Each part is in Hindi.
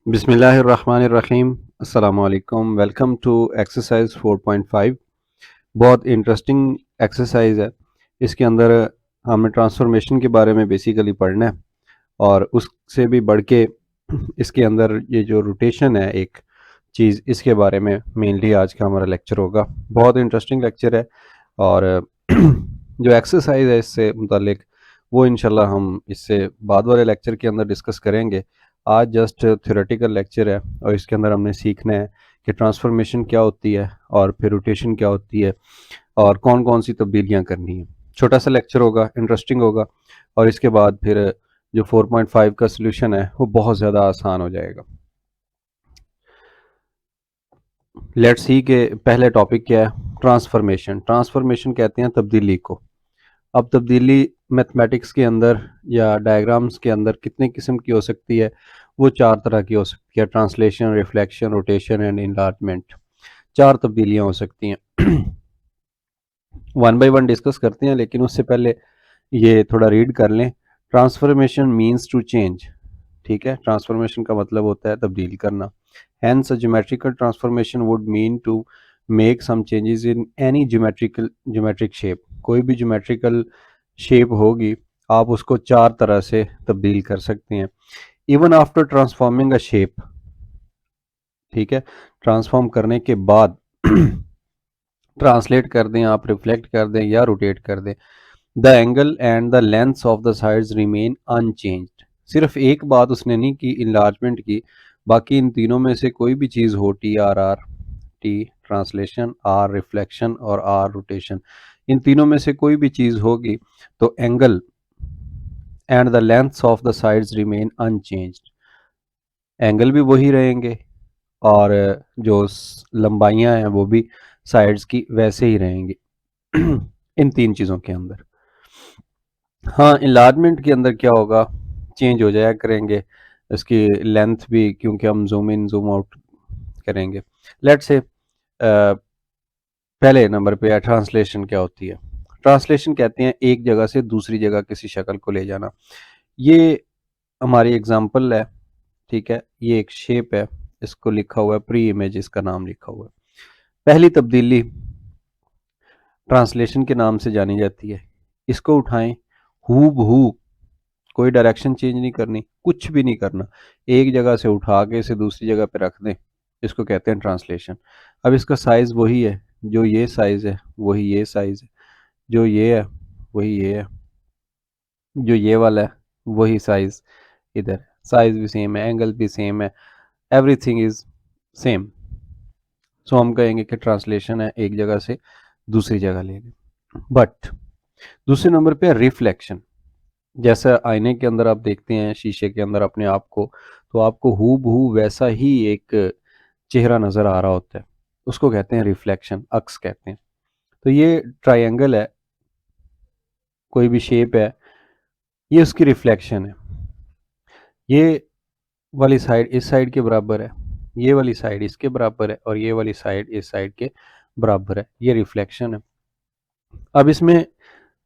बिस्मिल्लाहिर्रहमानिर्रहीम अस्सलाम वालेकुम। Welcome to exercise 4.5। बहुत इंटरेस्टिंग एक्सरसाइज है। इसके अंदर हमें ट्रांसफॉर्मेशन के बारे में बेसिकली पढ़ना है और उससे भी बढ़ के इसके अंदर ये जो रोटेशन है एक चीज़, इसके बारे में मेनली आज का हमारा लेक्चर होगा। बहुत इंटरेस्टिंग लेक्चर है और जो एक्सरसाइज है इससे मुतालिक वो इंशाल्लाह हम इससे बाद वाले लेक्चर के अंदर डिस्कस करेंगे। आज जस्ट थ्योरेटिकल लेक्चर है और इसके अंदर हमने सीखना है कि ट्रांसफॉर्मेशन क्या होती है और फिर रोटेशन क्या होती है और कौन कौन सी तब्दीलियां करनी है। छोटा सा लेक्चर होगा, इंटरेस्टिंग होगा और इसके बाद फिर जो 4.5 का सोल्यूशन है वो बहुत ज़्यादा आसान हो जाएगा। लेट्स सी के पहले टॉपिक क्या है, ट्रांसफॉर्मेशन। ट्रांसफॉर्मेशन कहते हैं तब्दीली को। अब तब्दीली मैथमेटिक्स के अंदर या डायग्राम्स के अंदर कितने किस्म की हो सकती है, वो चार तरह की हो सकती है। Translation, reflection, rotation and enlargement. चार तब्दीलियां हो सकती हैं। वन बाय वन डिस्कस करते हैं, लेकिन उससे पहले ये थोड़ा रीड कर लें। Transformation means to change. ठीक है, ट्रांसफॉर्मेशन का मतलब होता है तब्दील करना। Hence a geometrical transformation would mean to make some changes in any geometric shape. कोई भी ज्योमेट्रिकल शेप होगी, आप उसको चार तरह से तब्दील कर सकते हैं। इवन आफ्टर ट्रांसफॉर्मिंग अ शेप, ठीक है, ट्रांसफॉर्म करने के बाद ट्रांसलेट कर दें आप, रिफ्लेक्ट कर दें या रोटेट कर दें, the angle and the lengths of the sides remain unchanged. सिर्फ एक बात उसने नहीं की, इनलार्जमेंट की। बाकी इन तीनों में से कोई भी चीज़ हो, T R R, T translation, R reflection और आर रोटेशन, इन तीनों में से कोई भी चीज़ होगी तो angle and the lengths of the sides remain unchanged. Angle भी वही रहेंगे और जो लंबाइयाँ हैं वो भी साइड्स की वैसे ही रहेंगी। इन तीन चीज़ों के अंदर। हाँ, इनलार्जमेंट के अंदर क्या होगा, चेंज हो जाया करेंगे इसकी लेंथ भी, क्योंकि हम जूम इन जूम आउट करेंगे। लेट्स से पहले नंबर पे है ट्रांसलेशन। क्या होती है ट्रांसलेशन? कहते हैं एक जगह से दूसरी जगह किसी शक्ल को ले जाना। ये हमारी एग्जांपल है, ठीक है। ये एक शेप है, इसको लिखा हुआ है प्री इमेज, इसका नाम लिखा हुआ है। पहली तब्दीली ट्रांसलेशन के नाम से जानी जाती है। इसको उठाएं, हू बहू, कोई डायरेक्शन चेंज नहीं करनी, कुछ भी नहीं करना, एक जगह से उठा के इसे दूसरी जगह पे रख दें, इसको कहते हैं ट्रांसलेशन। अब इसका साइज वही है, जो ये साइज है वही ये साइज है, जो ये है वही ये है, जो ये वाला है वही साइज इधर। साइज भी सेम है, एंगल भी सेम है, एवरीथिंग इज सेम। सो हम कहेंगे कि ट्रांसलेशन है एक जगह से दूसरी जगह ले गए। बट दूसरे नंबर पे रिफ्लेक्शन। जैसा आईने के अंदर आप देखते हैं, शीशे के अंदर अपने आप को, तो आपको हूबहू वैसा ही एक चेहरा नज़र आ रहा होता है, उसको कहते हैं रिफ्लेक्शन, अक्स कहते हैं। तो ये ट्रायंगल है, कोई भी शेप है, ये उसकी रिफ्लेक्शन है। ये वाली साइड इस साइड के बराबर है, ये वाली साइड इसके बराबर है और ये वाली साइड इस साइड के बराबर है, ये रिफ्लेक्शन है। अब इसमें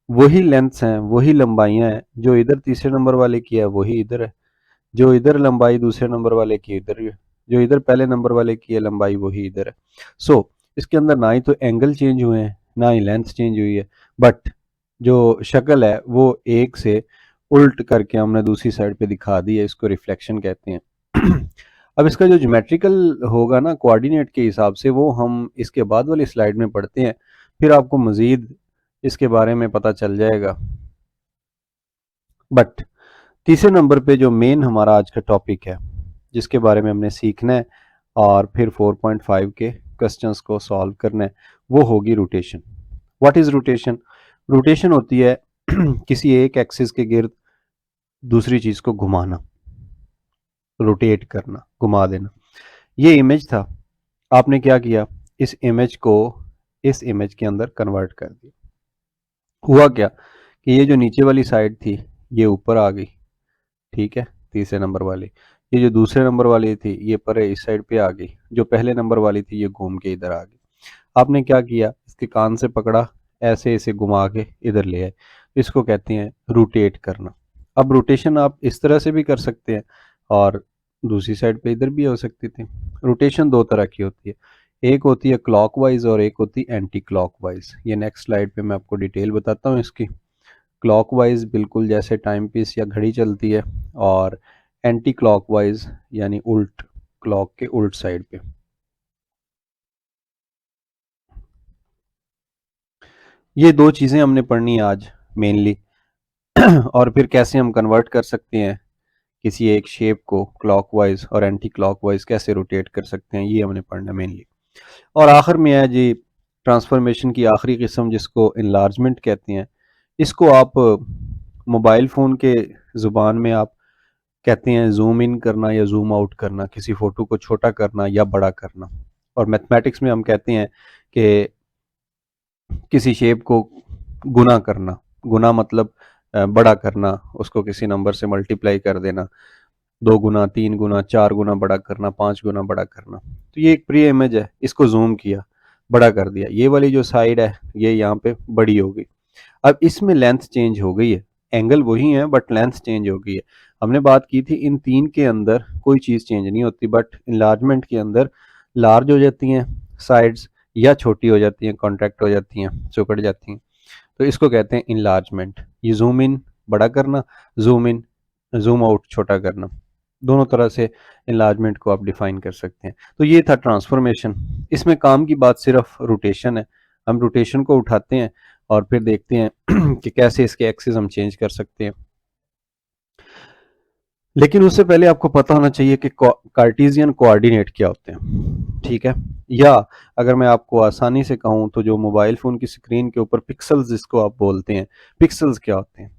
वही लेंथ्स हैं, वही लंबाइयाँ हैं, जो इधर तीसरे नंबर वाले की है वही इधर है, जो इधर लंबाई दूसरे नंबर वाले की इधर है, जो इधर पहले नंबर वाले की है लंबाई वही इधर है। सो इसके अंदर ना ही तो एंगल चेंज हुए हैं, ना ही लेंथ चेंज हुई है, बट जो शक्ल है वो एक से उल्ट करके हमने दूसरी साइड पे दिखा दी है, इसको रिफ्लेक्शन कहते हैं। अब इसका जो ज्योमेट्रिकल होगा ना कोऑर्डिनेट के हिसाब से, वो हम इसके बाद वाली स्लाइड में पढ़ते हैं, फिर आपको मज़ीद इसके बारे में पता चल जाएगा। बट तीसरे नंबर पे जो मेन हमारा आज का टॉपिक है, जिसके बारे में हमने सीखना है और फिर 4.5 के क्वेश्चंस को सॉल्व करना है, वो होगी rotation. What is rotation? Rotation होती है किसी एक एक्सिस के गिर्द दूसरी चीज को घुमाना, रोटेट करना, घुमा देना। ये इमेज था, आपने क्या किया, इस इमेज को इस इमेज के अंदर कन्वर्ट कर दिया। हुआ क्या कि ये जो नीचे वाली साइड थी ये ऊपर आ गई, ठीक है, तीसरे नंबर वाली। ये जो दूसरे नंबर वाली थी ये पर इस साइड पे आ गई, जो पहले नंबर वाली थी ये घूम के इधर आ गई। आपने क्या किया, इसके कान से पकड़ा, ऐसे इसे घुमा के इधर ले आए, इसको कहते हैं रोटेट करना। अब रोटेशन आप इस तरह से भी कर सकते हैं और दूसरी साइड पे इधर भी हो सकती थी। रोटेशन दो तरह की होती है, एक होती है क्लॉकवाइज और एक होती है एंटी क्लॉकवाइज। ये नेक्स्ट स्लाइड पे मैं आपको डिटेल बताता हूँ इसकी। क्लॉकवाइज बिल्कुल जैसे टाइम पीस या घड़ी चलती है, और एंटी क्लॉकवाइज यानी उल्ट, क्लॉक के उल्ट साइड पे। ये दो चीज़ें हमने पढ़नी है आज मेनली। और फिर कैसे हम कन्वर्ट कर सकते हैं किसी एक शेप को क्लॉकवाइज और एंटी क्लॉकवाइज कैसे रोटेट कर सकते हैं, ये हमने पढ़ना मेनली। और आखिर में है जी ट्रांसफॉर्मेशन की आखिरी किस्म, जिसको इनलार्जमेंट कहते हैं। इसको आप मोबाइल फ़ोन के ज़ुबान में आप कहते हैं जूम इन करना या जूम आउट करना, किसी फ़ोटो को छोटा करना या बड़ा करना। और मैथमेटिक्स में हम कहते हैं कि किसी शेप को गुना करना। गुना मतलब बड़ा करना, उसको किसी नंबर से मल्टीप्लाई कर देना, 2 गुना, 3 गुना, 4 गुना बड़ा करना, 5 गुना बड़ा करना। तो ये एक प्री इमेज है, इसको ज़ूम किया, बड़ा कर दिया, ये वाली जो साइड है ये यहाँ पे बड़ी हो गई। अब इसमें लेंथ चेंज हो गई है, एंगल वही है बट लेंथ चेंज हो गई है। हमने बात की थी इन तीन के अंदर कोई चीज़ चेंज नहीं होती, बट इनलार्जमेंट के अंदर लार्ज हो जाती हैं साइड्स, या छोटी हो जाती हैं, कॉन्ट्रैक्ट हो जाती हैं, सिकुड़ जाती हैं। तो इसको कहते हैं इनलार्जमेंट। ये जूम इन बड़ा करना, जूम इन जूम आउट छोटा करना, दोनों तरह से इनलार्जमेंट को आप डिफाइन कर सकते हैं। तो ये था ट्रांसफॉर्मेशन। इसमें काम की बात सिर्फ रोटेशन है। हम रोटेशन को उठाते हैं और फिर देखते हैं कि कैसे इसके एक्सिस हम चेंज कर सकते हैं। लेकिन उससे पहले आपको पता होना चाहिए कि कार्टेशियन कोऑर्डिनेट क्या होते हैं, ठीक है। या अगर मैं आपको आसानी से कहूँ तो जो मोबाइल फ़ोन की स्क्रीन के ऊपर पिक्सल्स जिसको आप बोलते हैं, पिक्सल्स क्या होते हैं।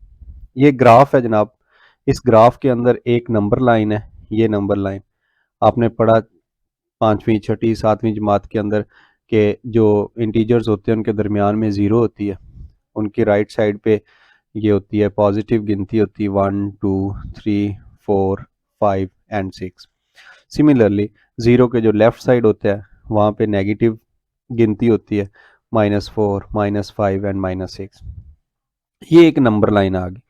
ये ग्राफ है जनाब, इस ग्राफ के अंदर एक नंबर लाइन है, ये नंबर लाइन आपने पढ़ा पाँचवीं छठी सातवीं जमात के अंदर के जो इंटीजर्स होते हैं उनके दरमियान में ज़ीरो होती है, उनकी राइट साइड पे ये होती है पॉजिटिव गिनती होती है, 1 2 3 4 5 एंड 6। सिमिलरली ज़ीरो के जो लेफ्ट साइड होता है वहाँ पे नेगेटिव गिनती होती है, -4 -5 एंड -6। ये एक नंबर लाइन आ गई।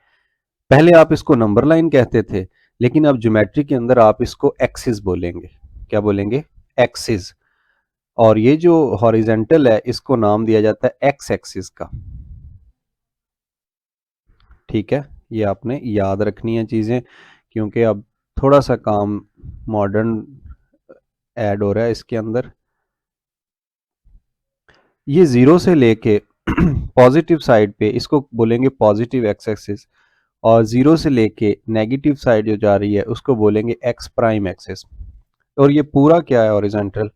पहले आप इसको नंबर लाइन कहते थे, लेकिन अब ज्योमेट्री के अंदर आप इसको एक्सिस बोलेंगे। क्या बोलेंगे? एक्सिस। और ये जो हॉरिजेंटल है इसको नाम दिया जाता है एक्स एक्सिस का, ठीक है। ये आपने याद रखनी है चीज़ें, क्योंकि अब थोड़ा सा काम मॉडर्न ऐड हो रहा है इसके अंदर। ये ज़ीरो से लेके पॉजिटिव साइड पे इसको बोलेंगे पॉजिटिव एक्स एक्सिस, और ज़ीरो से लेके नेगेटिव साइड जो जा रही है उसको बोलेंगे एक्स प्राइम एक्सिस। और ये पूरा क्या है हॉरिजॉन्टल,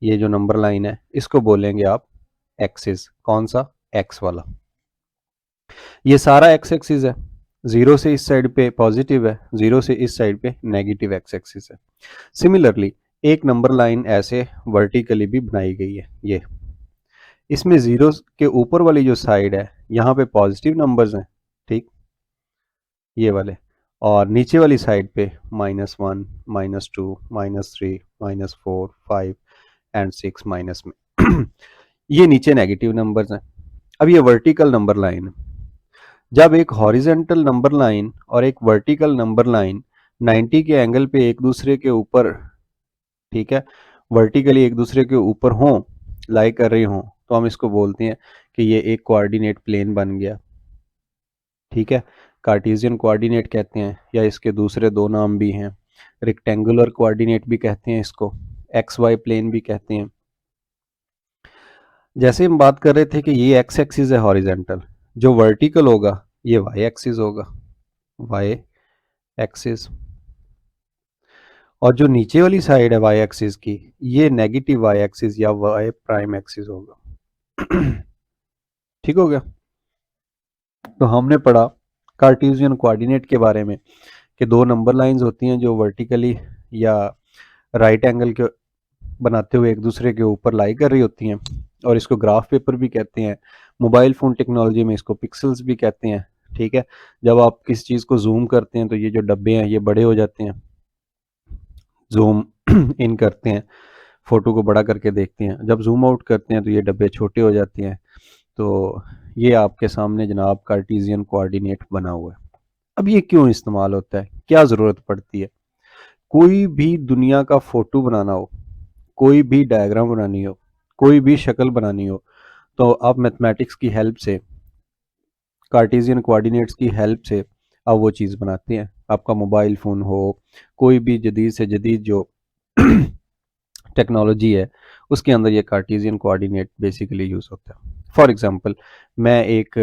ये जो नंबर लाइन है इसको बोलेंगे आप एक्सिस। कौन सा? एक्स वाला। ये सारा एक्स एक्सिस है, जीरो से इस साइड पे पॉजिटिव है, जीरो से इस साइड पे नेगेटिव एक्स एक्सिस है। सिमिलरली एक नंबर लाइन ऐसे वर्टिकली भी बनाई गई है, ये इसमें जीरो के ऊपर वाली जो साइड है यहाँ पे पॉजिटिव नंबर्स हैं, ठीक, ये वाले। और नीचे वाली साइड पे -1 -2 -3 -4 5 एंड 6 माइनस में ये नीचे नेगेटिव नंबर्स हैं। अब ये वर्टिकल नंबर लाइन है। जब एक हॉरिजेंटल नंबर लाइन और एक वर्टिकल नंबर लाइन 90 के एंगल पे एक दूसरे के ऊपर, ठीक है, वर्टिकली एक दूसरे के ऊपर हों, लाई कर रही हों, तो हम इसको बोलते हैं कि ये एक कोऑर्डिनेट प्लेन बन गया, ठीक है। कार्टेशियन कोऑर्डिनेट कहते हैं, या इसके दूसरे दो नाम भी हैं, रेक्टेंगुलर कोऑर्डिनेट भी कहते हैं इसको, एक्स वाई प्लेन भी कहते हैं। जैसे हम बात कर रहे थे कि ये एक्स एक्सिस है हॉरिजेंटल, जो वर्टिकल होगा ये वाई एक्सिस होगा, वाई एक्सिस। और जो नीचे वाली साइड है वाई एक्सिस की, ये नेगेटिव वाई एक्सिस या वाई प्राइम एक्सिस होगा। ठीक हो गया। तो हमने पढ़ा कार्टेशियन कोऑर्डिनेट के बारे में कि दो नंबर लाइंस होती हैं जो वर्टिकली या राइट एंगल के बनाते हुए एक दूसरे के ऊपर लाई कर रही होती हैं, और इसको ग्राफ पेपर भी कहते हैं। मोबाइल फ़ोन टेक्नोलॉजी में इसको पिक्सल्स भी कहते हैं, ठीक है। जब आप किस चीज़ को जूम करते हैं तो ये जो डब्बे हैं ये बड़े हो जाते हैं, जूम इन करते हैं, फ़ोटो को बड़ा करके देखते हैं, जब जूम आउट करते हैं तो ये डब्बे छोटे हो जाते हैं। तो ये आपके सामने जनाब कार्टेशियन कोऑर्डिनेट बना हुआ है। अब ये क्यों इस्तेमाल होता है, क्या ज़रूरत पड़ती है? कोई भी दुनिया का फोटो बनाना हो, कोई भी डायग्राम बनानी हो, कोई भी शक्ल बनानी हो, तो आप मैथमेटिक्स की हेल्प से, कार्टेशियन कोऑर्डिनेट्स की हेल्प से आप वो चीज़ बनाते हैं। आपका मोबाइल फ़ोन हो, कोई भी जदीद से जदीद जो टेक्नोलॉजी है, उसके अंदर ये कार्टेशियन कोऑर्डिनेट बेसिकली यूज़ होता है। फॉर एग्जांपल, मैं एक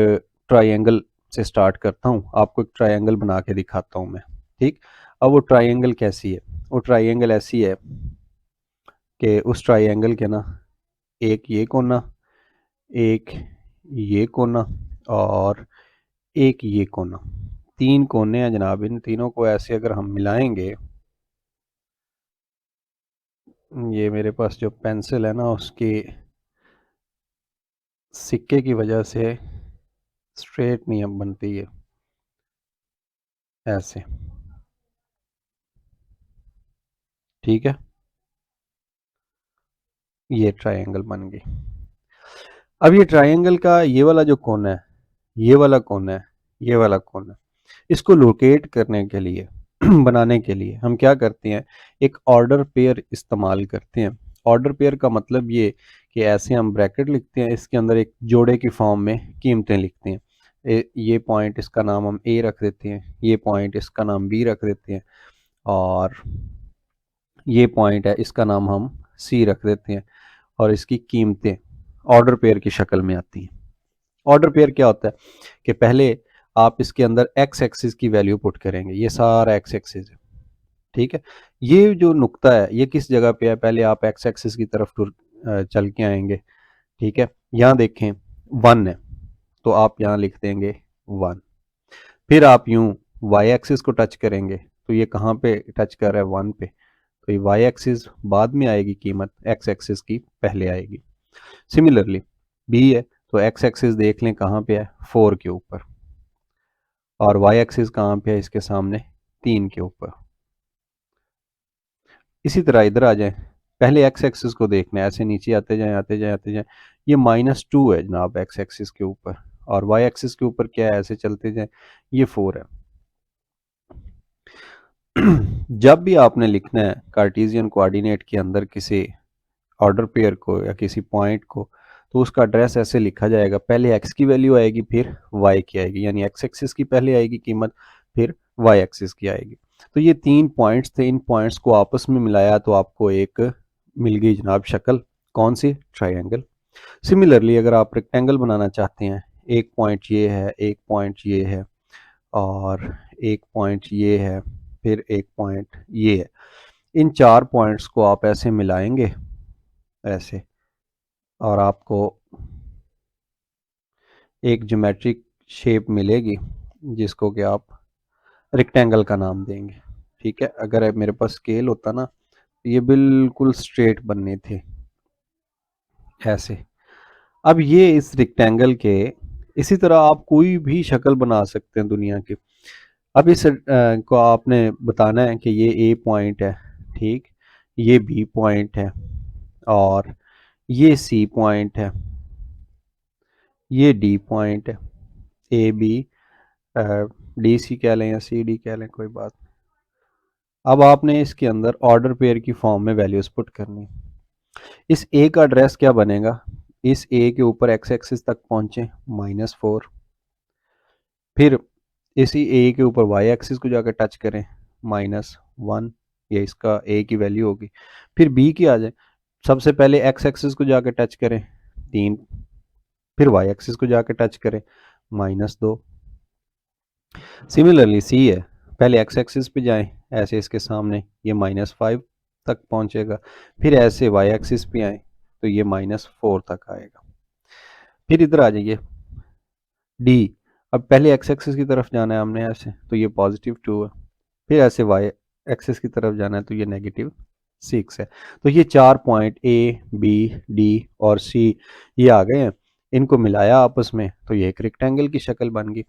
ट्रायंगल से स्टार्ट करता हूँ, आपको एक ट्रायंगल बना के दिखाता हूँ मैं। ठीक, अब वो ट्रायंगल कैसी है? वो ट्रायंगल ऐसी है कि उस ट्रायंगल के ना एक ये कोना, एक ये कोना और एक ये कोना, तीन कोने हैं जनाब। इन तीनों को ऐसे अगर हम मिलाएंगे, ये मेरे पास जो पेंसिल है ना, उसकी सिक्के की वजह से स्ट्रेट नहीं अब बनती है, ऐसे। ठीक है, ये ट्रायंगल बन गई। अब ये ट्रायंगल का ये वाला जो कोना है, ये वाला कोना है, ये वाला कोना है, इसको लोकेट करने के लिए बनाने के लिए हम क्या करते हैं, एक ऑर्डर पेयर इस्तेमाल करते हैं। ऑर्डर पेयर का मतलब ये कि ऐसे हम ब्रैकेट लिखते हैं, इसके अंदर एक जोड़े की फॉर्म में कीमतें लिखते हैं। ये पॉइंट इसका नाम हम ए रख देते हैं, ये पॉइंट इसका नाम बी रख देते हैं, और ये पॉइंट है इसका नाम हम सी रख देते हैं, और इसकी कीमतें ऑर्डर पेयर की शक्ल में आती हैं। ऑर्डर पेयर क्या होता है कि पहले आप इसके अंदर एक्स एक्सिस की वैल्यू पुट करेंगे, ये सारा एक्स एक्सिस है। ठीक है, ये जो नुक्ता है ये किस जगह पे है, पहले आप एक्स एक्सिस की तरफ चल के आएंगे। ठीक है, यहाँ देखें 1 है, तो आप यहाँ लिख देंगे 1। फिर आप यूं वाई एक्सिस को टच करेंगे, तो ये कहाँ पे टच कर रहा है, 1 पे, तो ये वाई एक्सिस बाद में आएगी, कीमत एक्स एक्सिस की पहले आएगी। सिमिलरली बी है, तो एक्स एक्सिस देख लें कहाँ पे है, 4 के ऊपर, और वाई एक्सिस कहाँ पे है, इसके सामने 3 के ऊपर। इसी तरह इधर आ जाए, पहले एक्स एक्सिस को देखना है, ऐसे नीचे आते जाएं आते जाएं आते जाएं, ये -2 है जनाब एक्स एक्सिस के ऊपर, और वाई एक्सिस के ऊपर क्या है, ऐसे चलते जाएं, ये 4 है। जब भी आपने लिखना है कार्टेशियन कोऑर्डिनेट के अंदर किसी ऑर्डर पेयर को या किसी पॉइंट को, तो उसका एड्रेस ऐसे लिखा जाएगा, पहले एक्स की वैल्यू आएगी, फिर वाई की आएगी, यानी एक्स एक्सिस की पहले आएगी कीमत, फिर वाई एक्सिस की आएगी। तो ये 3 पॉइंट्स थे, इन पॉइंट्स को आपस में मिलाया तो आपको एक मिल गई जनाब शक्ल, कौन सी, ट्रायंगल। सिमिलरली अगर आप रेक्टेंगल बनाना चाहते हैं, एक पॉइंट ये है, एक पॉइंट ये है, और एक पॉइंट ये है, फिर एक पॉइंट ये है, इन 4 पॉइंट्स को आप ऐसे मिलाएंगे, ऐसे, और आपको एक ज्योमेट्रिक शेप मिलेगी जिसको कि आप रेक्टेंगल का नाम देंगे। ठीक है, अगर मेरे पास स्केल होता ना, तो ये बिल्कुल स्ट्रेट बनने थे, ऐसे। अब ये इस रेक्टेंगल के, इसी तरह आप कोई भी शक्ल बना सकते हैं दुनिया की। अब इस को आपने बताना है कि ये ए पॉइंट है, ठीक, ये बी पॉइंट है, और ये सी पॉइंट है, ये डी पॉइंट है, ए बी, डी सी कह लें या सी डी कह लें, कोई बात। अब आपने इसके अंदर ऑर्डर पेयर की फॉर्म में वैल्यूज पुट करनी। इस ए का एड्रेस क्या बनेगा, इस ए के ऊपर एक्स एक्सिस तक पहुंचे -4, फिर इसी ए के ऊपर वाई एक्सिस को जाकर टच करें -1, ये इसका ए की वैल्यू होगी। फिर बी की आ जाए, सबसे पहले एक्स एक्सिस को जाकर टच करें 3, फिर वाई एक्सिस को जाकर टच करें -2। सिमिलरली सी है, पहले एक्स एक्सिस पे जाएं, ऐसे इसके सामने ये -5 तक पहुंचेगा, फिर ऐसे वाई एक्सिस पे आए तो ये -4 तक आएगा। फिर इधर आ जाइए डी, अब पहले एक्स एक्सिस की तरफ जाना है हमने ऐसे, तो ये +2 है, फिर ऐसे वाई एक्सिस की तरफ जाना है तो ये -6 है। तो ये 4 पॉइंट ए बी डी और सी ये आ गए हैं, इनको मिलाया आपस में तो ये एक रेक्टेंगल की शक्ल बन गई।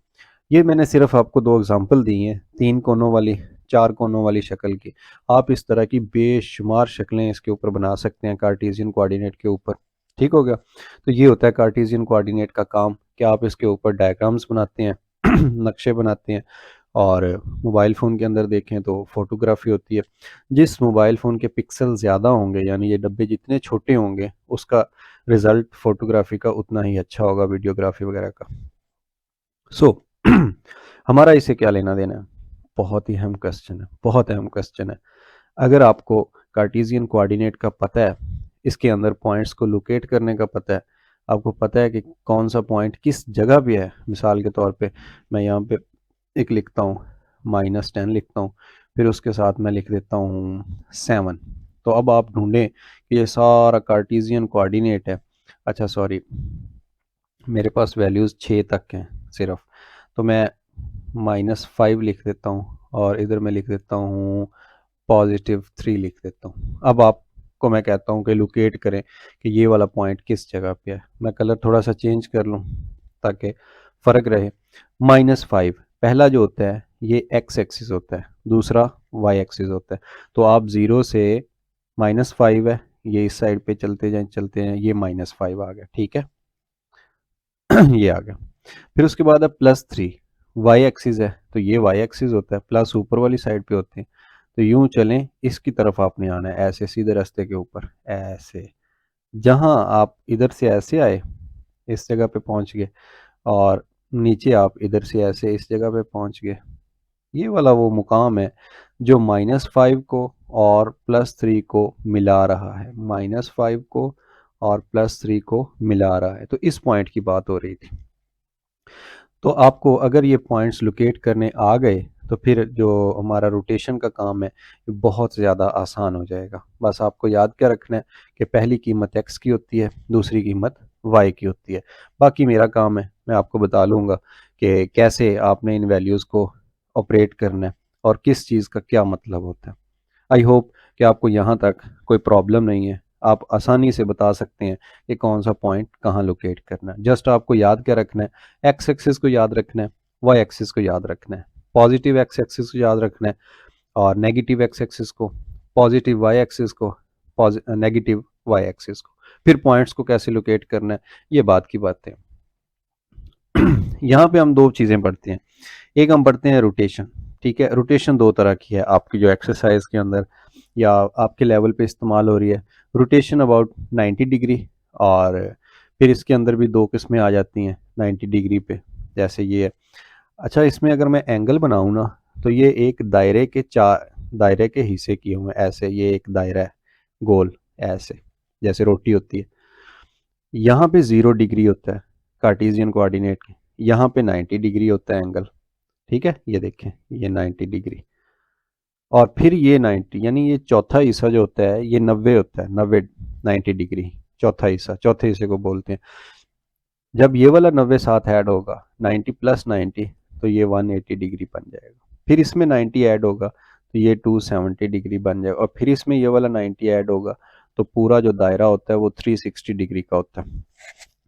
ये मैंने सिर्फ आपको 2 एग्जांपल दी हैं, 3 कोनों वाली, 4 कोनों वाली शक्ल की। आप इस तरह की बेशुमार शक्लें इसके ऊपर बना सकते हैं कार्टेशियन कोऑर्डिनेट के ऊपर। ठीक हो गया, तो ये होता है कार्टेशियन कोऑर्डिनेट का काम कि आप इसके ऊपर डायग्राम्स बनाते हैं, नक्शे बनाते हैं, और मोबाइल फ़ोन के अंदर देखें तो फ़ोटोग्राफी होती है। जिस मोबाइल फ़ोन के पिक्सल ज़्यादा होंगे, यानी ये डब्बे जितने छोटे होंगे, उसका रिज़ल्ट फ़ोटोग्राफी का उतना ही अच्छा होगा, वीडियोग्राफी वगैरह का। सो हमारा इसे क्या लेना देना है? बहुत ही अहम क्वेश्चन है, बहुत अहम क्वेश्चन है। अगर आपको कार्टेशियन कोऑर्डिनेट का पता है, इसके अंदर पॉइंट्स को लोकेट करने का पता है, आपको पता है कि कौन सा पॉइंट किस जगह पे है। मिसाल के तौर पे मैं यहाँ पे एक लिखता हूँ, -10 लिखता हूँ, फिर उसके साथ मैं लिख देता हूँ 7। तो अब आप ढूंढें कि ये सारा कार्टेशियन कोऑर्डिनेट है। अच्छा सॉरी, मेरे पास वैल्यूज़ 6 तक हैं सिर्फ, तो मैं -5 लिख देता हूँ और इधर मैं लिख देता हूँ +3 लिख देता हूँ। अब आपको मैं कहता हूँ कि लोकेट करें कि ये वाला पॉइंट किस जगह पे है। मैं कलर थोड़ा सा चेंज कर लूँ ताकि फ़र्क रहे। -5 पहला जो होता है ये एक्स एक्सिस होता है, दूसरा वाई एक्सिस होता है। तो आप 0 से -5 है, ये इस साइड पे चलते हैं, ये -5 आ गया, ठीक है। ये आ गया। फिर उसके बाद है +3, वाई एक्सिस है, तो ये वाई एक्सिस होता है, प्लस ऊपर वाली साइड पे होते हैं। तो यूं चलें, इसकी तरफ आपने आना है, ऐसे सीधे रास्ते के ऊपर ऐसे। जहां आप इधर से ऐसे आए, इस जगह पे पहुंच गए, और नीचे आप इधर से ऐसे इस जगह पे पहुंच गए। ये वाला वो मुकाम है जो -5 को और +3 को मिला रहा है, -5 को और +3 को मिला रहा है। तो इस पॉइंट की बात हो रही थी। तो आपको अगर ये पॉइंट्स लोकेट करने आ गए, तो फिर जो हमारा रोटेशन का काम है ये बहुत ज़्यादा आसान हो जाएगा। बस आपको याद क्या रखना है कि पहली कीमत x की होती है, दूसरी कीमत y की होती है। बाकी मेरा काम है, मैं आपको बता लूँगा कि कैसे आपने इन वैल्यूज़ को ऑपरेट करना है और किस चीज़ का क्या मतलब होता है। आई होप कि आपको यहाँ तक कोई प्रॉब्लम नहीं है, आप आसानी से बता सकते हैं कि कौन सा पॉइंट कहाँ लोकेट करना है। जस्ट आपको याद क्या रखना है, एक्स एक्सिस को याद रखना है, वाई एक्सिस को याद रखना है, पॉजिटिव एक्स एक्सिस को याद रखना है और नेगेटिव एक्स एक्सिस को, पॉजिटिव वाई एक्सिस को, नेगेटिव वाई एक्सिस को। फिर पॉइंट्स को कैसे लोकेट करना है, ये बात की बातें। यहाँ पे हम दो चीज़ें पढ़ते हैं। एक हम पढ़ते हैं रोटेशन, ठीक है। रोटेशन दो तरह की है, आपकी जो एक्सरसाइज के अंदर या आपके लेवल पे इस्तेमाल हो रही है। रोटेशन अबाउट 90 डिग्री, और फिर इसके अंदर भी दो किस्में आ जाती हैं 90 डिग्री पे, जैसे ये है। अच्छा, इसमें अगर मैं एंगल बनाऊँ ना, तो ये एक दायरे के चार दायरे के हिस्से किए हुए हैं ऐसे। ये एक दायरा है गोल, ऐसे जैसे रोटी होती है। यहाँ पे 0 डिग्री होता है कार्टेशियन कोऑर्डिनेट के, यहाँ पे 90 डिग्री होता है एंगल, ठीक है। ये देखें, ये 90 डिग्री, और फिर ये 90, यानी ये चौथा हिस्सा जो होता है ये 90 होता है, 90 90 डिग्री चौथा हिस्सा, चौथे हिस्से को बोलते हैं। जब ये वाला 90 साथ ऐड होगा, 90 + 90, तो ये 180 डिग्री बन जाएगा। फिर इसमें 90 ऐड होगा तो ये 270 डिग्री बन जाएगा, और फिर इसमें ये वाला 90 ऐड होगा तो पूरा जो दायरा होता है वो 360 डिग्री का होता है।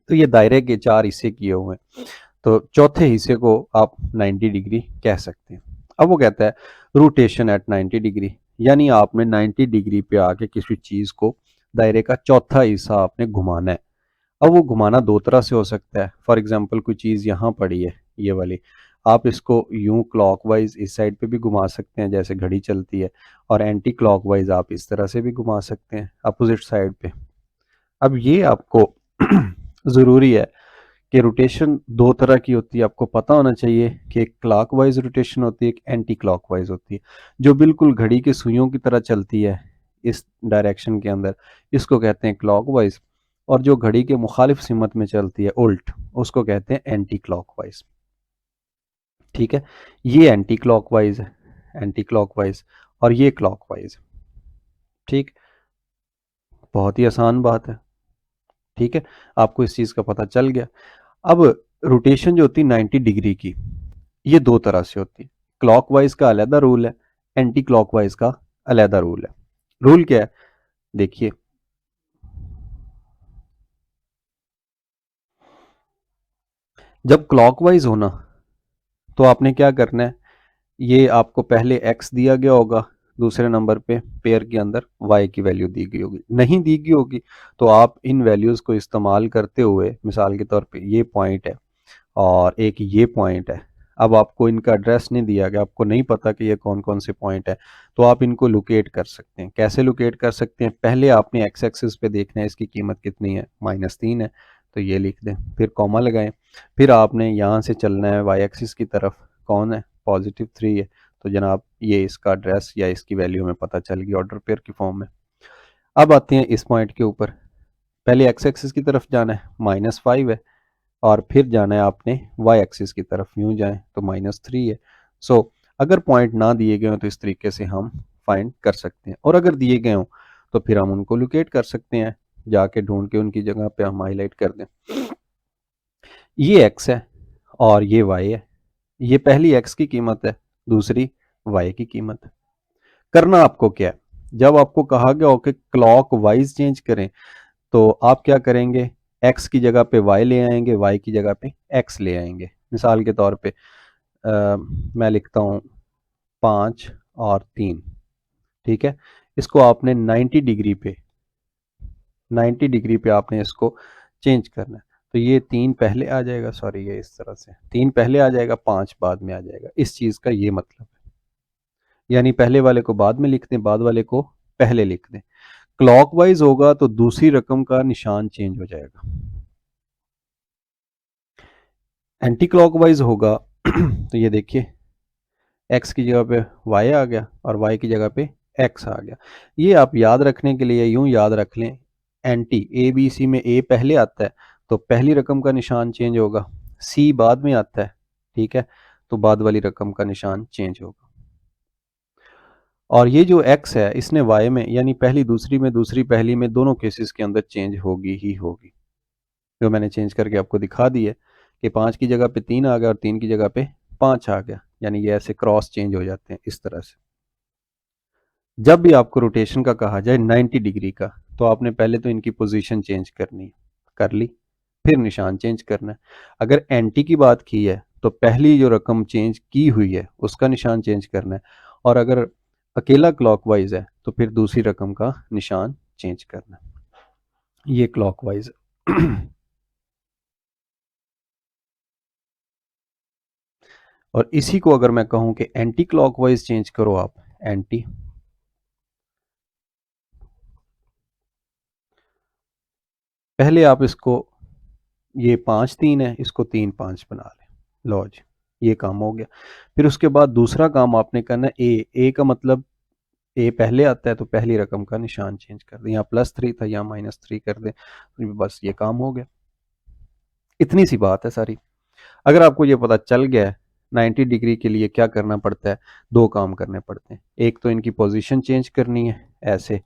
तो ये दायरे के 4 हिस्से किए हुए हैं, तो चौथे हिस्से को आप 90 डिग्री कह सकते हैं। अब वो कहता है रोटेशन एट 90 डिग्री, यानी आपने 90 डिग्री पे आके किसी चीज़ को, दायरे का चौथा हिस्सा आपने घुमाना है। अब वो घुमाना दो तरह से हो सकता है। फॉर एग्जांपल कोई चीज़ यहाँ पड़ी है, ये वाली, आप इसको यूं क्लॉकवाइज इस साइड पे भी घुमा सकते हैं जैसे घड़ी चलती है, और एंटी क्लॉकवाइज आप इस तरह से भी घुमा सकते हैं अपोजिट साइड पे। अब ये आपको ज़रूरी है कि रोटेशन दो तरह की होती है, आपको पता होना चाहिए कि एक क्लॉकवाइज रोटेशन होती है, एक एंटी क्लॉकवाइज होती है। जो बिल्कुल घड़ी के सुइयों की तरह चलती है इस डायरेक्शन के अंदर, इसको कहते हैं क्लॉकवाइज, और जो घड़ी के मुखालिफ सिमत में चलती है उल्ट, उसको कहते हैं एंटी क्लॉकवाइज, ठीक है। ये एंटी क्लॉकवाइज है, एंटी क्लॉकवाइज, और ये क्लॉकवाइज, ठीक। बहुत ही आसान बात है, ठीक है। आपको इस चीज़ का पता चल गया। अब रोटेशन जो होती है 90 डिग्री की, ये दो तरह से होती है। क्लॉकवाइज का अलहदा रूल है, एंटी क्लॉकवाइज का अलहदा रूल है। रूल क्या है, देखिए, जब क्लॉकवाइज होना तो आपने क्या करना है, ये आपको पहले x दिया गया होगा, दूसरे नंबर पे पेयर के अंदर y की वैल्यू दी गई होगी। नहीं दी गई होगी तो आप इन वैल्यूज़ को इस्तेमाल करते हुए, मिसाल के तौर पे ये पॉइंट है और एक ये पॉइंट है, अब आपको इनका एड्रेस नहीं दिया गया, आपको नहीं पता कि ये कौन कौन से पॉइंट है, तो आप इनको लोकेट कर सकते हैं। कैसे लोकेट कर सकते हैं? पहले आपने एक्स एक्सिस पे देखना है इसकी कीमत कितनी है, -3 है, तो ये लिख दें, फिर कॉमा लगाएं। फिर आपने यहाँ से चलना है वाई एक्सिस की तरफ, कौन है, +3 है, तो जनाब ये इसका एड्रेस या इसकी वैल्यू में पता चल गई ऑर्डर पेयर की फॉर्म में। अब आते हैं इस पॉइंट के ऊपर, पहले एक्स एक्सिस की तरफ जाना है, -5 है, और फिर जाना है आपने वाई एक्सिस की तरफ, यूं जाएं तो -3 है। सो अगर पॉइंट ना दिए गए हो तो इस तरीके से हम फाइंड कर सकते हैं, और अगर दिए गए हो तो फिर हम उनको लोकेट कर सकते हैं, जाके ढूंढ के उनकी जगह पे हम हाईलाइट कर दें। ये एक्स है और ये वाई है, ये पहली एक्स की कीमत है, दूसरी वाई की कीमत है। करना आपको क्या है, जब आपको कहा गया हो कि क्लॉक वाइज चेंज करें, तो आप क्या करेंगे, x की जगह पे y ले आएंगे, y की जगह पे x ले आएंगे। मिसाल के तौर पे मैं लिखता हूँ 5 और 3, ठीक है। इसको आपने 90 डिग्री पे आपने इसको चेंज करना है, तो ये 3 पहले आ जाएगा, सॉरी ये इस तरह से 3 पहले आ जाएगा, 5 बाद में आ जाएगा। इस चीज़ का ये मतलब है, यानी पहले वाले को बाद में लिख दें, बाद वाले को पहले लिख दें। क्लॉकवाइज होगा तो दूसरी रकम का निशान चेंज हो जाएगा, एंटी क्लॉकवाइज होगा तो ये देखिए x की जगह पे y आ गया और y की जगह पे x आ गया। ये आप याद रखने के लिए यूं याद रख लें, एंटी ए बी सी में a पहले आता है तो पहली रकम का निशान चेंज होगा, c बाद में आता है, ठीक है, तो बाद वाली रकम का निशान चेंज होगा। और ये जो x है इसने y में यानी पहली दूसरी में, दूसरी पहली में, दोनों केसेस के अंदर चेंज होगी ही होगी, जो मैंने चेंज करके आपको दिखा दी है कि 5 की जगह पे 3 आ गया और 3 की जगह पे 5 आ गया, यानी ये ऐसे क्रॉस चेंज हो जाते हैं इस तरह से। जब भी आपको रोटेशन का कहा जाए 90 डिग्री का, तो आपने पहले तो इनकी पोजीशन चेंज करनी है, कर ली, फिर निशान चेंज करना है। अगर एंटी की बात की है तो पहली जो रकम चेंज की हुई है उसका निशान चेंज करना है, और अगर अकेला क्लॉकवाइज है तो फिर दूसरी रकम का निशान चेंज करना है। ये क्लॉकवाइज है। और इसी को अगर मैं कहूं कि एंटी क्लॉकवाइज चेंज करो आप, एंटी, पहले आप इसको, ये 5 3 है, इसको 3 5 बना लें, लो जी ये काम हो गया। फिर उसके बाद दूसरा काम आपने करना है, ए का मतलब ए पहले आता है तो पहली रकम का निशान चेंज कर दें, यहाँ +3 था यहाँ -3 कर दें, तो बस ये काम हो गया। इतनी सी बात है सारी। अगर आपको ये पता चल गया है 90 डिग्री के लिए क्या करना पड़ता है, दो काम करने पड़ते हैं, एक तो इनकी पोजीशन चेंज करनी है ऐसे,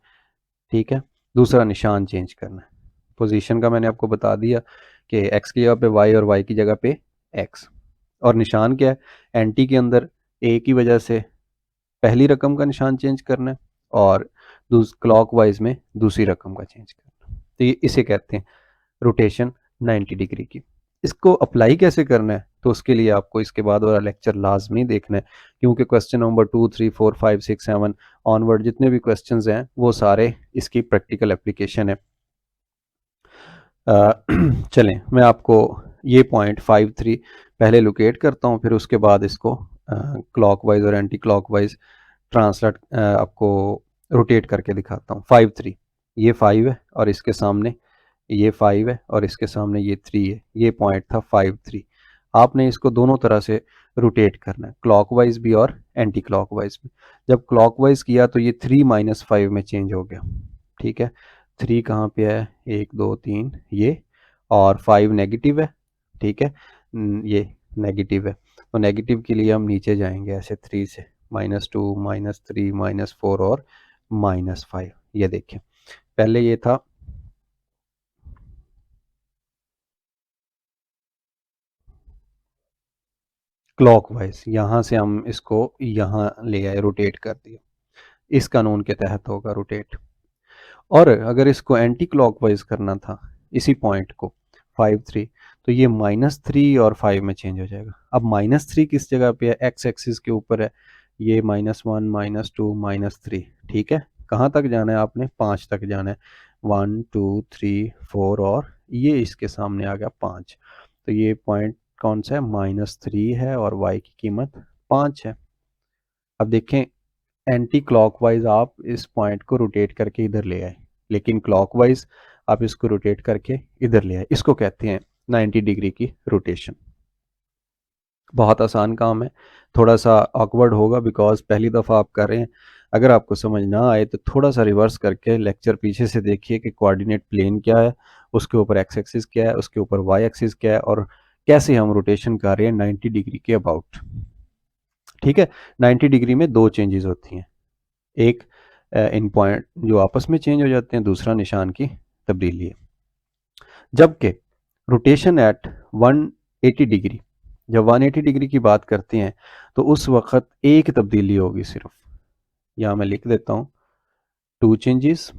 ठीक है, दूसरा निशान चेंज करना है। पोजीशन का मैंने आपको बता दिया कि एक्स की जगह पे वाई और वाई की जगह पे एक्स, और निशान क्या है, एंटी के अंदर ए की वजह से पहली रकम का निशान चेंज करना है और क्लॉकवाइज में दूसरी रकम का चेंज करना है। तो ये इसे कहते हैं रोटेशन 90 डिग्री की। इसको अप्लाई कैसे करना है, तो उसके लिए आपको इसके बाद वाला लेक्चर लाजमी देखना है, क्योंकि क्वेश्चन नंबर 2 3 4 5 6 7 ऑनवर्ड जितने भी क्वेश्चंस हैं वो सारे इसकी प्रैक्टिकल एप्लीकेशन है। चलें मैं आपको ये पॉइंट 5 3 पहले लोकेट करता हूँ, फिर उसके बाद इसको क्लॉकवाइज और एंटी क्लॉकवाइज ट्रांसलेट आपको रोटेट करके दिखाता हूँ। 5 3, ये 5 है और इसके सामने ये 5 है और इसके सामने ये 3 है, ये पॉइंट था 5 3। आपने इसको दोनों तरह से रोटेट करना है, क्लॉकवाइज भी और एंटी क्लॉकवाइज भी। जब क्लॉकवाइज किया तो ये 3 -5 में चेंज हो गया, ठीक है। 3 कहाँ पे है, 1 2 3 ये, और 5 नेगेटिव है, ठीक है, ये नेगेटिव है, तो नेगेटिव के लिए हम नीचे जाएंगे ऐसे 3 से, -2 -3 -4 और -5। ये देखिए पहले ये था क्लॉकवाइज, यहाँ से हम इसको यहाँ ले आए, रोटेट कर दिया, इस कानून के तहत होगा रोटेट। और अगर इसको एंटी क्लॉकवाइज करना था इसी पॉइंट को 5 3, तो ये -3 और 5 में चेंज हो जाएगा। अब -3 किस जगह पे है, एक्स एक्सिस के ऊपर है, ये -1 -2 -3, ठीक है। कहाँ तक जाना है आपने, 5 तक जाना है, 1 2 3 4 और ये इसके सामने आ गया 5, तो ये पॉइंट कौन सा है, -3 है और y की कीमत 5 है। अब देखें एंटी क्लॉकवाइज आप इस पॉइंट को रोटेट करके इधर ले आए, लेकिन क्लॉकवाइज आप इसको रोटेट करके इधर ले आए, इसको कहते हैं 90 डिग्री की रोटेशन। बहुत आसान काम है, थोड़ा सा ऑकवर्ड होगा बिकॉज पहली दफ़ा आप कर रहे हैं। अगर आपको समझ ना आए तो थोड़ा सा रिवर्स करके लेक्चर पीछे से देखिए कि कोऑर्डिनेट प्लेन क्या है, उसके ऊपर एक्स एक्सिस क्या है, उसके ऊपर वाई एक्सिस क्या है और कैसे हम रोटेशन कर रहे हैं 90 डिग्री के अबाउट। ठीक है, 90 डिग्री में दो चेंजेस होती हैं, एक इन पॉइंट जो आपस में चेंज हो जाते हैं, दूसरा निशान की तब्दीली है। जबकि रोटेशन एट 180 डिग्री, जब 180 डिग्री की बात करते हैं तो उस वक्त एक तब्दीली होगी सिर्फ, यहाँ मैं लिख देता हूँ 2 चेंजेस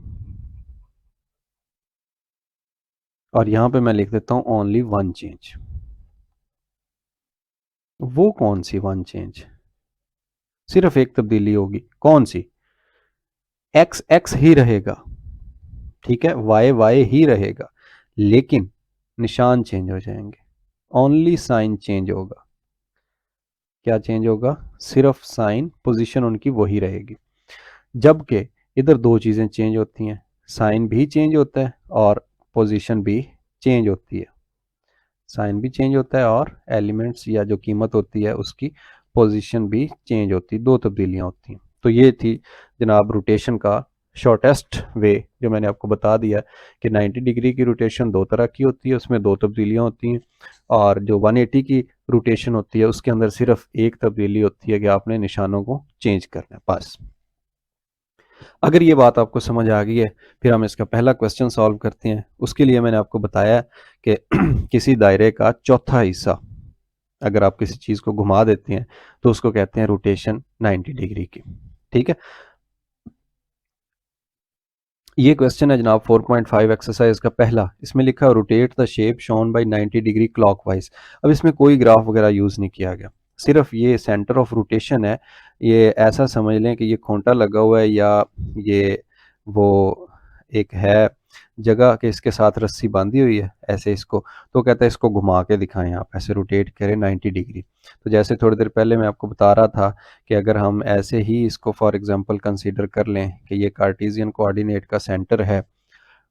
और यहाँ पे मैं लिख देता हूँ ओनली 1 चेंज। वो कौन सी 1 चेंज, सिर्फ एक तब्दीली होगी, कौन सी, एक्स एक्स ही रहेगा, ठीक है, वाई वाई ही रहेगा, लेकिन निशान चेंज हो जाएंगे, ओनली साइन चेंज होगा। क्या चेंज होगा, सिर्फ साइन, पोजीशन उनकी वही रहेगी। जबकि इधर दो चीज़ें चेंज होती हैं, साइन भी चेंज होता है और पोजीशन भी चेंज होती है, साइन भी चेंज होता है और एलिमेंट्स या जो कीमत होती है उसकी पोजीशन भी चेंज होती है, दो तब्दीलियां होती हैं। तो ये थी जनाब रोटेशन का शॉर्टेस्ट वे जो मैंने आपको बता दिया कि 90 डिग्री की रोटेशन दो तरह की होती है, उसमें दो तब्दीलियां होती हैं, और जो 180 की रोटेशन होती है उसके अंदर सिर्फ एक तब्दीली होती है कि आपने निशानों को चेंज करना है बस। अगर ये बात आपको समझ आ गई है, फिर हम इसका पहला क्वेश्चन सॉल्व करते हैं। उसके लिए मैंने आपको बताया कि किसी दायरे का चौथा हिस्सा अगर आप किसी चीज़ को घुमा देते हैं तो उसको कहते हैं रोटेशन 90 डिग्री की। ठीक है, ये क्वेश्चन है जनाब 4.5 एक्सरसाइज का पहला। इसमें लिखा है rotate the shape shown by 90 degree clockwise. अब इसमें कोई ग्राफ वगैरह यूज़ नहीं किया गया, सिर्फ ये सेंटर ऑफ रोटेशन है। ये ऐसा समझ लें कि ये खूंटा लगा हुआ है या ये वो एक है जगह कि इसके साथ रस्सी बांधी हुई है ऐसे इसको, तो कहता है इसको घुमा के दिखाएं, आप ऐसे रोटेट करें 90 डिग्री। तो जैसे थोड़ी देर पहले मैं आपको बता रहा था कि अगर हम ऐसे ही इसको फॉर एग्जांपल कंसीडर कर लें कि ये कार्टेशियन कोऑर्डिनेट का सेंटर है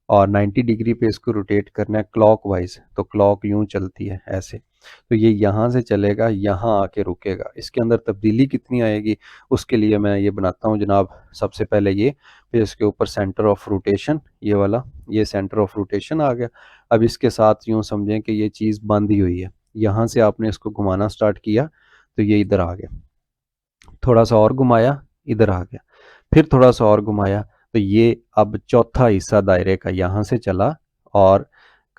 और 90 डिग्री पे इसको रोटेट करना है क्लॉकवाइज, तो क्लॉक यूं चलती है ऐसे, तो ये यहाँ से चलेगा यहाँ आके रुकेगा। इसके अंदर तब्दीली कितनी आएगी उसके लिए मैं ये बनाता हूँ जनाब, सबसे पहले ये, फिर इसके ऊपर सेंटर ऑफ रोटेशन, ये वाला, ये सेंटर ऑफ रोटेशन आ गया। अब इसके साथ यूं समझें कि ये चीज़ बांधी हुई है, यहाँ से आपने इसको घुमाना स्टार्ट किया तो ये इधर आ गया, थोड़ा सा और घुमाया इधर आ गया, फिर थोड़ा सा और घुमाया तो ये अब चौथा हिस्सा दायरे का यहाँ से चला और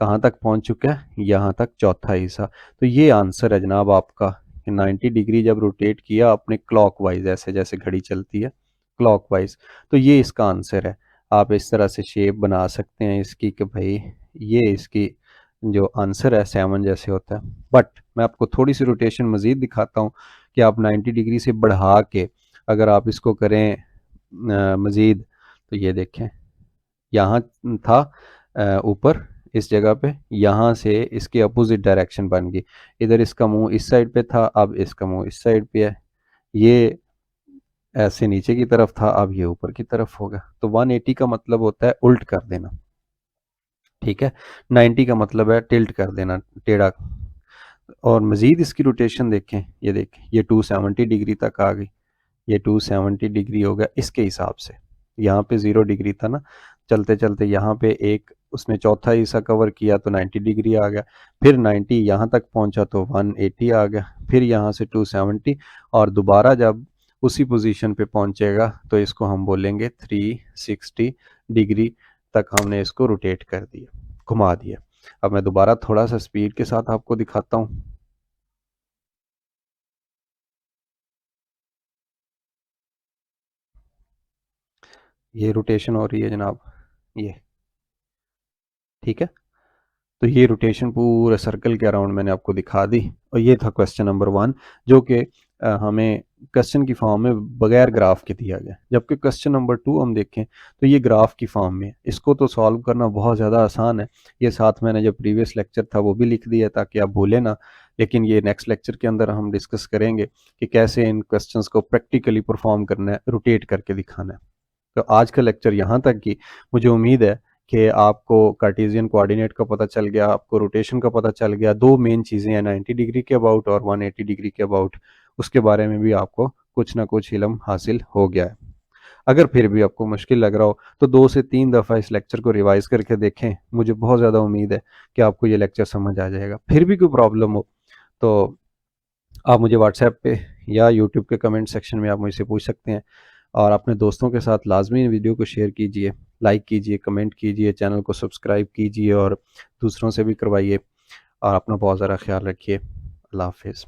कहाँ तक पहुँच चुका है, यहाँ तक चौथा हिस्सा। तो ये आंसर है जनाब आपका कि 90 डिग्री जब रोटेट किया आपने क्लॉकवाइज, ऐसे जैसे घड़ी चलती है क्लॉकवाइज, तो ये इसका आंसर है। आप इस तरह से शेप बना सकते हैं इसकी कि भाई ये इसकी जो आंसर है 7 जैसे होता है। बट मैं आपको थोड़ी सी रोटेशन मज़ीद दिखाता हूँ कि आप 90 डिग्री से बढ़ा के अगर आप इसको करें मज़ीद, तो ये देखें यहाँ था ऊपर इस जगह पे, यहाँ से इसके अपोजिट डायरेक्शन बन गई, इधर इसका मुंह इस साइड पे था, अब इसका मुंह इस साइड पे है, ये ऐसे नीचे की तरफ था, अब ये ऊपर की तरफ होगा। तो 180 का मतलब होता है उल्ट कर देना, ठीक है, 90 का मतलब है टिल्ट कर देना, टेढ़ा। और मज़ीद इसकी रोटेशन देखें, ये देखें ये 270 डिग्री तक आ गई, ये 270 डिग्री हो गया इसके हिसाब से। यहाँ पे 0 डिग्री था ना, चलते चलते यहाँ पे एक उसने चौथा हिस्सा कवर किया तो 90 डिग्री आ गया, फिर 90 यहाँ तक पहुँचा तो 180 आ गया, फिर यहाँ से 270 और दोबारा जब उसी पोजीशन पे पहुँचेगा तो इसको हम बोलेंगे 360 डिग्री तक हमने इसको रोटेट कर दिया, घुमा दिया। अब मैं दोबारा थोड़ा सा स्पीड के साथ आपको दिखाता हूँ। ये रोटेशन हो रही है जनाब, ये ठीक है। तो ये रोटेशन पूरे सर्कल के अराउंड मैंने आपको दिखा दी और ये था क्वेश्चन नंबर 1 जो कि हमें क्वेश्चन की फॉर्म में बगैर ग्राफ के दिया गया। जबकि क्वेश्चन नंबर 2 हम देखें तो ये ग्राफ की फॉर्म में है, इसको तो सॉल्व करना बहुत ज़्यादा आसान है। ये साथ मैंने जो प्रीवियस लेक्चर था वो भी लिख दिया ताकि आप भूलें ना लेकिन ये नेक्स्ट लेक्चर के अंदर हम डिस्कस करेंगे कि कैसे इन क्वेश्चंस को प्रैक्टिकली परफॉर्म करना है, रोटेट करके दिखाना है। तो आज का लेक्चर यहाँ तक की। मुझे उम्मीद है कि आपको कार्टेशियन कोऑर्डिनेट का पता चल गया, आपको रोटेशन का पता चल गया, दो मेन चीज़ें हैं 90 डिग्री के अबाउट और 180 डिग्री के अबाउट, उसके बारे में भी आपको कुछ ना कुछ इल्म हासिल हो गया है। अगर फिर भी आपको मुश्किल लग रहा हो तो 2 से 3 दफ़ा इस लेक्चर को रिवाइज करके देखें। मुझे बहुत ज़्यादा उम्मीद है कि आपको ये लेक्चर समझ आ जाएगा। फिर भी कोई प्रॉब्लम हो तो आप मुझे व्हाट्सएप पे या यूट्यूब के कमेंट सेक्शन में आप मुझसे पूछ सकते हैं। और अपने दोस्तों के साथ लाजमी वीडियो को शेयर कीजिए, लाइक कीजिए, कमेंट कीजिए, चैनल को सब्सक्राइब कीजिए और दूसरों से भी करवाइए। और अपना बहुत ज़्यादा ख्याल रखिए। अल्लाह हाफिज़।